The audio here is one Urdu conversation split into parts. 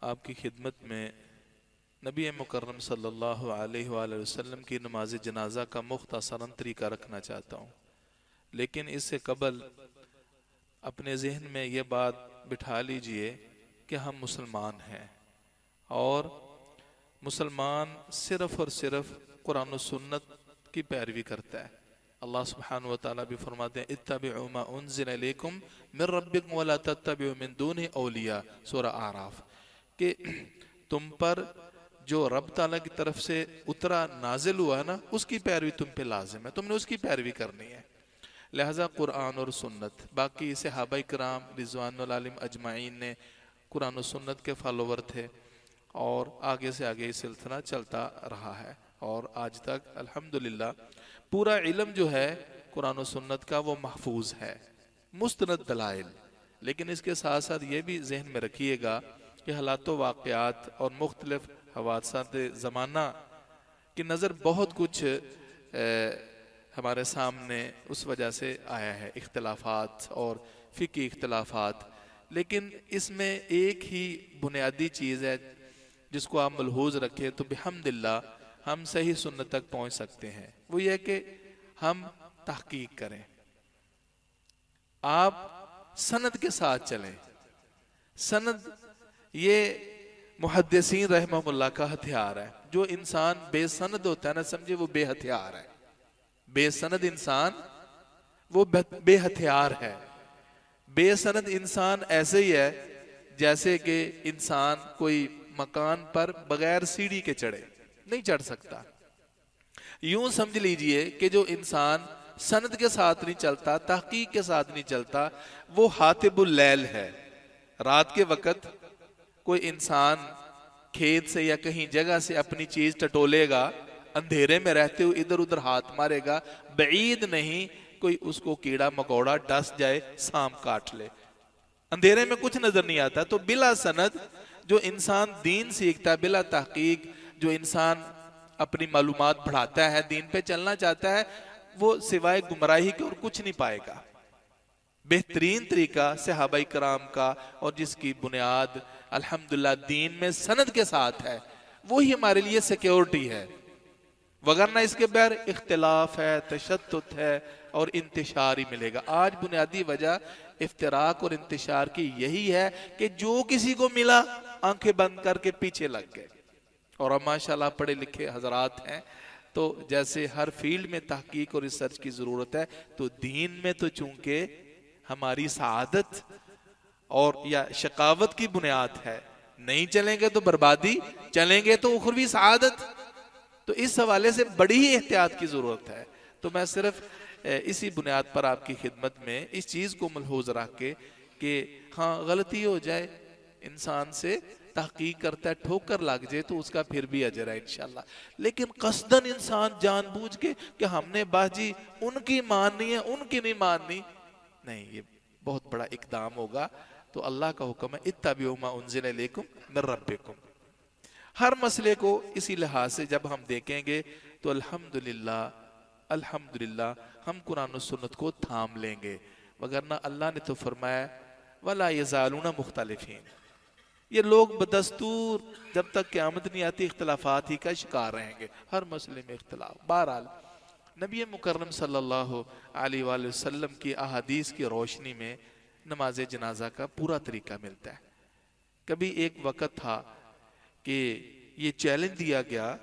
آپ کی خدمت میں نبی مکرم صلی اللہ علیہ وآلہ وسلم کی نماز جنازہ کا مختصراً طریقہ رکھنا چاہتا ہوں، لیکن اس سے قبل اپنے ذہن میں یہ بات بٹھا لیجئے کہ ہم مسلمان ہیں، اور مسلمان صرف اور صرف قرآن و سنت کی پیروی کرتا ہے۔ اللہ سبحانہ وتعالیٰ بھی فرماتے ہیں اتبعوا ما انزل الیکم من ربکم ولا تتبعوا من دونہ اولیاء، سورہ اعراف، کہ تم پر جو رب تعالیٰ کی طرف سے اترا نازل ہوا ہے نا، اس کی پیروی تم پہ لازم ہے، تم نے اس کی پیروی کرنی ہے۔ لہٰذا قرآن اور سنت، باقی صحابہ کرام رضوان اللہ علیہم اجمعین نے قرآن و سنت کے فالوور تھے، اور آگے سے آگے یہ سلسلہ چلتا رہا ہے، اور آج تک الحمدللہ پورا علم جو ہے قرآن و سنت کا وہ محفوظ ہے، مستند دلائل۔ لیکن اس کے ساتھ ساتھ یہ بھی ذہن میں رکھیے گا کہ حالات و واقعات اور مختلف حوادثات زمانہ کی نظر بہت کچھ ہمارے سامنے اس وجہ سے آیا ہے، اختلافات اور فقہی اختلافات، لیکن اس میں ایک ہی بنیادی چیز ہے جس کو آپ ملحوظ رکھیں تو بحمداللہ ہم صحیح سنت تک پہنچ سکتے ہیں، وہ یہ کہ ہم تحقیق کریں، آپ سند کے ساتھ چلیں۔ سند یہ محدثین رحمہ اللہ کا ہتھیار ہے۔ جو انسان بے سند ہوتا ہے نا، سمجھے وہ بے ہتھیار ہے۔ بے سند انسان وہ بے ہتھیار ہے۔ بے سند انسان ایسے ہی ہے جیسے کہ انسان کوئی مکان پر بغیر سیڑھی کے چڑھے، نہیں چڑھ سکتا۔ یوں سمجھ لیجئے کہ جو انسان سند کے ساتھ نہیں چلتا، تحقیق کے ساتھ نہیں چلتا، وہ حاتب اللیل ہے۔ رات کے وقت کوئی انسان کھیت سے یا کہیں جگہ سے اپنی چیز ٹٹولے گا، اندھیرے میں رہتے ہوئے ادھر ادھر ہاتھ مارے گا، بعید نہیں کوئی اس کو کیڑا مکوڑا ڈس جائے، سانپ کاٹ لے، اندھیرے میں کچھ نظر نہیں آتا۔ تو بلا سند جو انسان دین سیکھتا ہے، بلا تحقیق جو انسان اپنی معلومات بڑھاتا ہے، دین پہ چلنا چاہتا ہے، وہ سوائے گمراہی کے اور کچھ نہیں پائے گا۔ بہترین طریقہ صحابہ کرام کا، اور جس کی بنیاد الحمدللہ دین میں سند کے ساتھ ہے، وہی ہمارے لیے سیکیورٹی ہے، وگرنہ اس کے بغیر اختلاف ہے، تشدد ہے، اور انتشار ہی ملے گا۔ آج بنیادی وجہ افتراق اور انتشار کی یہی ہے کہ جو کسی کو ملا آنکھیں بند کر کے پیچھے لگ گئے۔ اور اب ماشاءاللہ پڑھے لکھے حضرات ہیں، تو جیسے ہر فیلڈ میں تحقیق اور ریسرچ کی ضرورت ہے، تو دین میں تو چونکہ ہماری سعادت اور یا شقاوت کی بنیاد ہے، نہیں چلیں گے تو بربادی، چلیں گے تو اخروی سعادت، تو اس حوالے سے بڑی ہی احتیاط کی ضرورت ہے۔ تو میں صرف اسی بنیاد پر آپ کی خدمت میں اس چیز کو ملحوظ رکھ کے کہ ہاں غلطی ہو جائے، انسان سے تحقیق کرتا ہے، ٹھوکر لگ جائے تو اس کا پھر بھی اجر ہے انشاءاللہ، لیکن قصداً انسان جان بوجھ کے کہ ہم نے باجی ان کی ماننی ہے، ان کی نہیں ماننی، نہیں، یہ بہت بڑا اقدام ہوگا۔ تو اللہ کا حکم ہے اتبعوا ما انزل الیکم من ربکم۔ ہر مسئلے کو اسی لحاظ سے جب ہم دیکھیں گے تو الحمدللہ ہم قرآن و سنت کو تھام لیں گے، وگرنہ اللہ نے تو فرمایا وَلَا يَزَالُونَ مُخْتَلِفِينَ، یہ لوگ بدستور جب تک قیامت نہیں آتی اختلافات ہی کا شکار رہیں گے، ہر مسئلے میں اختلاف۔ بہرحال نبی مکرم صلی اللہ علیہ وآلہ وسلم کی احادیث کی روشنی میں نماز جنازہ کا پورا طریقہ ملتا ہے۔ کبھی ایک وقت تھا کہ یہ چیلنج دیا گیا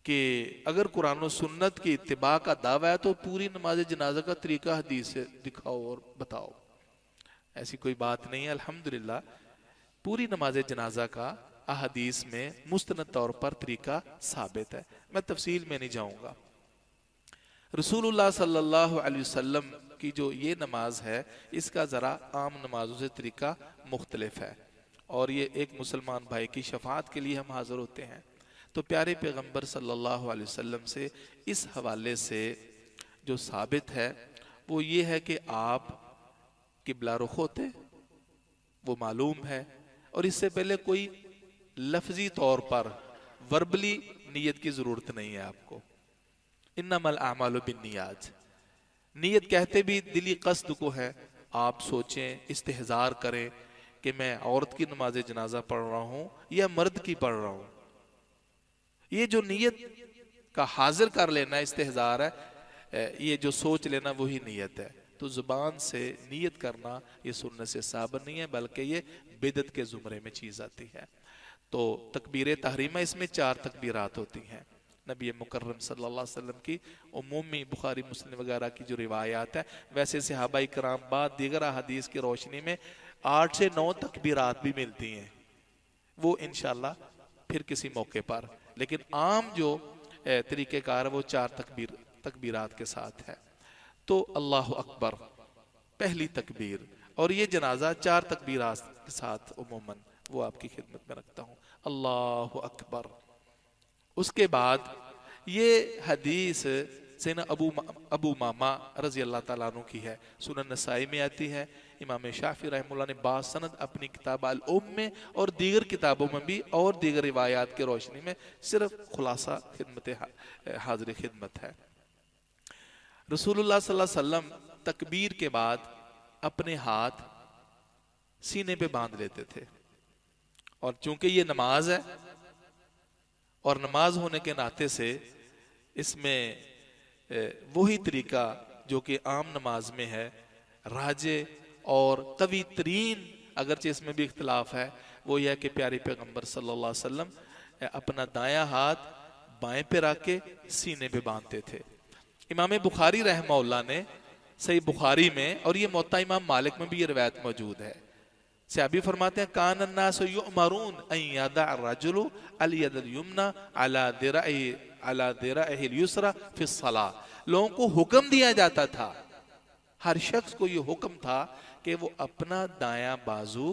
کہ اگر قرآن و سنت کی اتباع کا دعویٰ ہے تو پوری نماز جنازہ کا طریقہ حدیث سے دکھاؤ اور بتاؤ۔ ایسی کوئی بات نہیں ہے، الحمدللہ پوری نماز جنازہ کا احادیث میں مستند طور پر طریقہ ثابت ہے، میں تفصیل میں نہیں جاؤں گا۔ رسول اللہ صلی اللہ علیہ وسلم کی جو یہ نماز ہے، اس کا ذرا عام نمازوں سے طریقہ مختلف ہے، اور یہ ایک مسلمان بھائی کی شفاعت کے لیے ہم حاضر ہوتے ہیں۔ تو پیارے پیغمبر صلی اللہ علیہ وسلم سے اس حوالے سے جو ثابت ہے وہ یہ ہے کہ آپ قبلہ رخ ہوتے، وہ معلوم ہے، اور اس سے پہلے کوئی لفظی طور پر وربلی نیت کی ضرورت نہیں ہے آپ کو۔ انما الاعمال بالنیات، نیت کہتے بھی دلی قصد کو ہے۔ آپ سوچیں، استحضار کریں کہ میں عورت کی نماز جنازہ پڑھ رہا ہوں یا مرد کی پڑھ رہا ہوں. یہ جو نیت کا حاضر کر لینا استحضار ہے، یہ جو سوچ لینا وہی نیت ہے. تو زبان سے نیت کرنا یہ سنت سے ثابت نہیں ہے، بلکہ یہ بدعت کے زمرے میں چیز آتی ہے. تو تکبیر تحریمہ، اس میں 4 تکبیرات ہوتی ہیں. نبی مکرم صلی اللہ علیہ وسلم کی عمومی بخاری مسلم وغیرہ کی جو روایات ہے، ویسے صحابہ کرام بعد دیگر احادیث کی روشنی میں 8 سے 9 تکبیرات بھی ملتی ہیں، وہ انشاءاللہ پھر کسی موقع پر. لیکن عام جو طریقہ کار وہ 4 تکبیرات کے ساتھ ہے. تو اللہ اکبر پہلی تکبیر، اور یہ جنازہ 4 تکبیرات کے ساتھ عموماً وہ آپ کی خدمت میں رکھتا ہوں. اللہ اکبر. اس کے بعد یہ حدیث سیدنا ابو ماما رضی اللہ تعالیٰ عنہ کی ہے، سنن نسائی میں آتی ہے. امام شافعی رحمہ اللہ نے باسند اپنی کتاب الام میں اور دیگر کتابوں میں بھی اور دیگر روایات کی روشنی میں صرف خلاصہ حاضر خدمت ہے. رسول اللہ صلی اللہ علیہ وسلم تکبیر کے بعد اپنے ہاتھ سینے پہ باندھ لیتے تھے، اور چونکہ یہ نماز ہے اور نماز ہونے کے ناطے سے اس میں وہی طریقہ جو کہ عام نماز میں ہے راجے اور قوی ترین، اگرچہ اس میں بھی اختلاف ہے، وہ یہ ہے کہ پیارے پیغمبر صلی اللہ علیہ وسلم اپنا دایاں ہاتھ بائیں پہ رکھ کے سینے پہ باندھتے تھے. امام بخاری رحمہ اللہ نے صحیح بخاری میں اور یہ موطا امام مالک میں بھی یہ روایت موجود ہے. صحابی فرماتے ہیں کان الناس یؤمرون ان یضع الرجل الید الیمنی علی ذراعہ الیسری فی الصلاۃ. لوگوں کو حکم دیا جاتا تھا، ہر شخص کو یہ حکم تھا کہ وہ اپنا دایاں بازو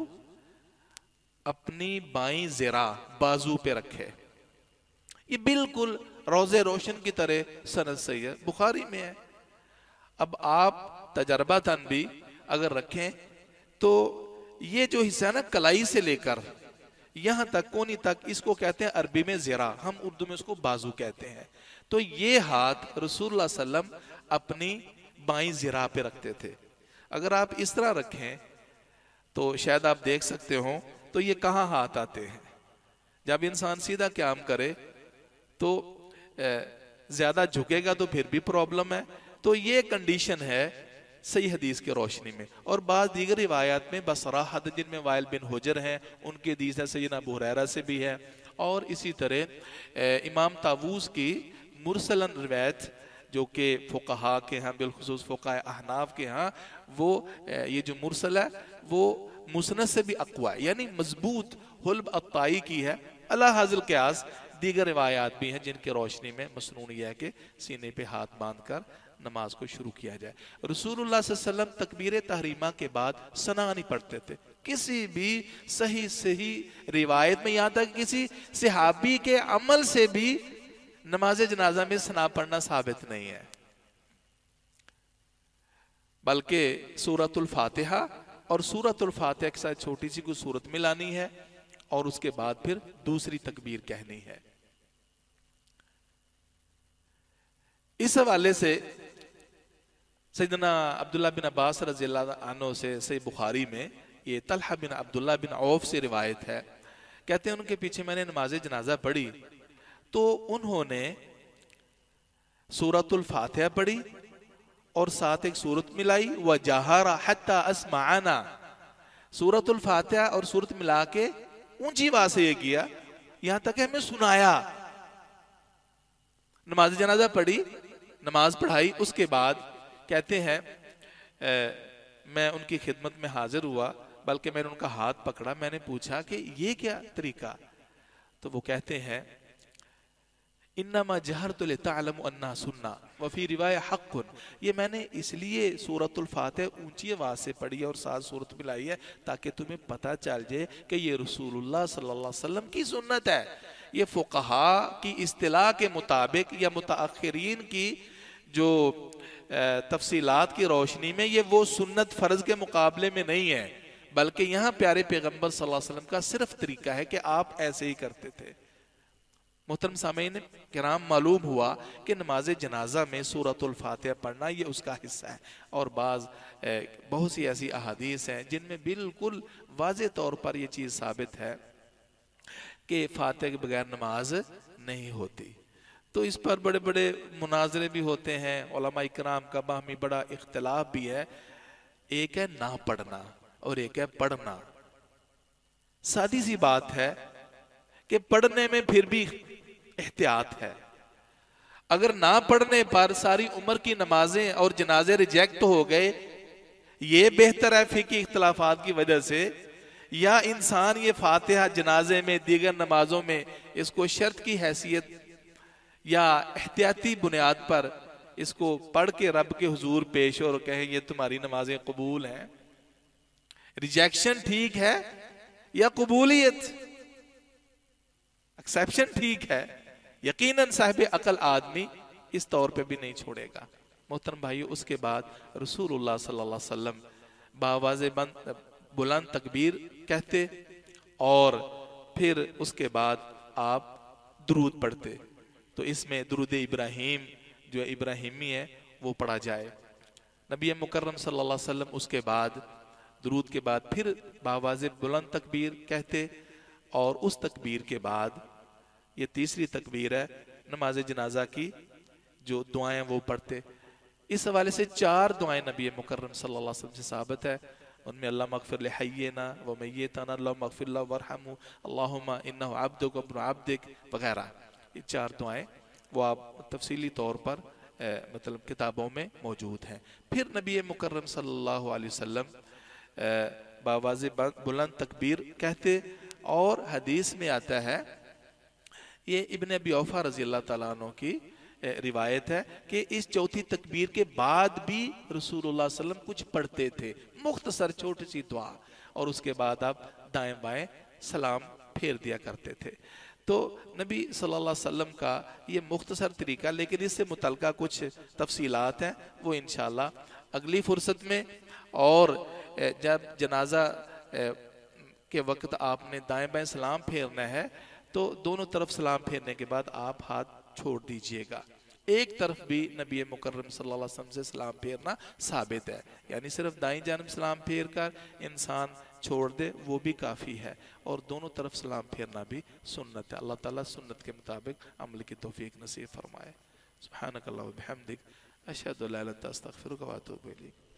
اپنی بائیں ذراع بازو پہ رکھے. یہ بالکل روزے روشن کی طرح سند صحیح ہے، بخاری میں ہے. اب آپ تجربہ تن بھی اگر رکھیں تو یہ جو حصہ ہے نا کلائی سے لے کر یہاں تک کونی تک، اس کو کہتے ہیں عربی میں ذراع، ہم اردو میں اس کو بازو کہتے ہیں. تو یہ ہاتھ رسول اللہ صلی اللہ علیہ وسلم اپنی بائیں ذراع پہ رکھتے تھے. اگر آپ اس طرح رکھیں تو شاید آپ دیکھ سکتے ہوں تو یہ کہاں ہاتھ آتے ہیں. جب انسان سیدھا قیام کرے تو زیادہ جھکے گا تو پھر بھی پرابلم ہے. تو یہ کنڈیشن ہے صحیح حدیث کے روشنی میں. اور بعض دیگر روایات میں بصراحت، جن میں وائل بن حجر ہیں، ان کے حدیث ہے سیدنا ابو ہریرہ سے بھی ہے. اور اسی طرح امام طاووس کی مرسلن روایت جو کہ فقہا کے ہاں بالخصوص فقہاء احناف کے ہاں وہ یہ جو مرسل ہے وہ مسند سے بھی اقوی ہے، یعنی مضبوط حلب الطائی کی ہے. اللہ حاضر قیاس دیگر روایات بھی ہیں جن کے روشنی میں مسنون یہ ہے کہ سینے پہ ہاتھ باندھ کر نماز کو شروع کیا جائے. رسول اللہ صلی اللہ علیہ وسلم تکبیر تحریمہ کے بعد ثنا نہیں پڑھتے تھے. کسی بھی صحیح روایت میں یہاں تک کسی صحابی کے عمل سے بھی نماز جنازہ میں ثنا پڑھنا ثابت نہیں ہے، بلکہ سورۃ الفاتحہ اور سورۃ الفاتحہ کے ساتھ چھوٹی سی کوئی سورت ملانی ہے اور اس کے بعد پھر دوسری تکبیر کہنی ہے. اس حوالے سے سیدنا عبداللہ بن عباس رضی اللہ عنہ سے صحیح بخاری میں یہ طلحہ بن عبداللہ بن عوف سے روایت ہے، کہتے ہیں ان کے پیچھے میں نے نماز جنازہ پڑھی تو انہوں نے سورۃ الفاتحہ پڑھی اور ساتھ ایک سورت ملائی وَجَهَرَ حَتَّى أَسْمَعَنَا. سورۃ الفاتحہ اور سورت ملا کے اونچی آواز سے یہ کیا یہاں تک ہمیں سنایا. نماز جنازہ پڑھی، نماز پڑھائی، اس کے بعد کہتے ہیں میں ان کی خدمت میں حاضر ہوا، بلکہ میں نے ان کا ہاتھ پکڑا، میں نے پوچھا کہ یہ کیا طریقہ؟ تو وہ کہتے ہیں انما جہرت لتعلم انہا سنہ وفی روایہ حق. یہ میں نے اس لیے سورۃ الفاتحہ اونچی آواز سے پڑھی اور ساتھ سورت ملائی ہے تاکہ تمہیں پتہ چل جائے کہ یہ رسول اللہ صلی اللہ علیہ وسلم کی سنت ہے. یہ فقہا کی اصطلاح کے مطابق یا متاخرین کی جو تفصیلات کی روشنی میں یہ وہ سنت فرض کے مقابلے میں نہیں ہے، بلکہ یہاں پیارے پیغمبر صلی اللہ علیہ وسلم کا صرف طریقہ ہے کہ آپ ایسے ہی کرتے تھے. محترم سامعین کرام، معلوم ہوا کہ نماز جنازہ میں سورۃ الفاتحہ پڑھنا یہ اس کا حصہ ہے، اور بہت سی ایسی احادیث ہیں جن میں بالکل واضح طور پر یہ چیز ثابت ہے کہ فاتحہ کے بغیر نماز نہیں ہوتی۔ تو اس پر بڑے بڑے مناظرے بھی ہوتے ہیں، علماء اکرام کا باہمی بڑا اختلاف بھی ہے۔ ایک ہے نہ پڑھنا اور ایک ہے پڑھنا۔ سادی سی بات ہے کہ پڑھنے میں پھر بھی احتیاط ہے۔ اگر نہ پڑھنے پر ساری عمر کی نمازیں اور جنازے ریجیکٹ ہو گئے، یہ بہتر ہے فقہی اختلافات کی وجہ سے، یا انسان یہ فاتحہ جنازے میں دیگر نمازوں میں اس کو شرط کی حیثیت یا احتیاطی بنیاد پر اس کو پڑھ کے رب کے حضور پیش اور کہیں یہ تمہاری نمازیں قبول ہیں۔ ریجیکشن ٹھیک ہے یا قبولیت ایکسیپشن ٹھیک ہے؟ یقیناً صاحب عقل آدمی اس طور پہ بھی نہیں چھوڑے گا۔ محترم بھائیو، اس کے بعد رسول اللہ صلی اللہ علیہ وسلم باواز بلند تکبیر کہتے اور پھر اس کے بعد آپ درود پڑھتے۔ تو اس میں درود ابراہیم جو ابراہیمی ہے وہ پڑھا جائے۔ نبی مکرم صلی اللہ علیہ وسلم اس کے بعد درود کے بعد پھر باواز بلند تکبیر کہتے، اور اس تکبیر کے بعد یہ تیسری تکبیر ہے نماز جنازہ کی جو دعائیں وہ پڑھتے۔ اس حوالے سے 4 دعائیں نبی مکرم صلی اللہ علیہ وسلم سے ثابت ہے، ان میں اللہ مغفر لحینا و میتنا، اللہ مغفر اللہ ورحمہ، اللہم انہ عبدک ابن عبدک وغیرہ۔ یہ 4 دعائیں وہ آپ تفصیلی طور پر مطلب کتابوں میں موجود ہیں۔ پھر نبی مکرم صلی اللہ علیہ وسلم باواز بلند تکبیر کہتے، اور حدیث میں آتا ہے، یہ ابن ابی اوفا رضی اللہ تعالیٰ عنہ کی روایت ہے کہ اس چوتھی تکبیر کے بعد بھی رسول اللہ صلی اللہ علیہ وسلم کچھ پڑھتے تھے، مختصر چھوٹی سی دعا، اور اس کے بعد آپ دائیں بائیں سلام پھیر دیا کرتے تھے۔ تو نبی صلی اللہ علیہ وسلم کا یہ مختصر طریقہ، لیکن اس سے متعلقہ کچھ تفصیلات ہیں وہ انشاءاللہ اگلی فرصت میں، اور جب جنازہ کے وقت آپ نے دائیں بائیں سلام پھیرنا ہے تو دونوں طرف سلام پھیرنے کے بعد آپ ہاتھ چھوڑ دیجئے گا۔ ایک طرف بھی نبی مکرم صلی اللہ علیہ وسلم سے سلام پھیرنا ثابت ہے، یعنی صرف دائیں جانب سلام پھیر کر انسان چھوڑ دے وہ بھی کافی ہے، اور دونوں طرف سلام پھیرنا بھی سنت ہے۔ اللہ تعالیٰ سنت کے مطابق عمل کی توفیق نصیب فرمائے۔ سبحانک اللہ و بحمدک، اشہد ان لا الہ الا انت استغفرک و اتوب الیک۔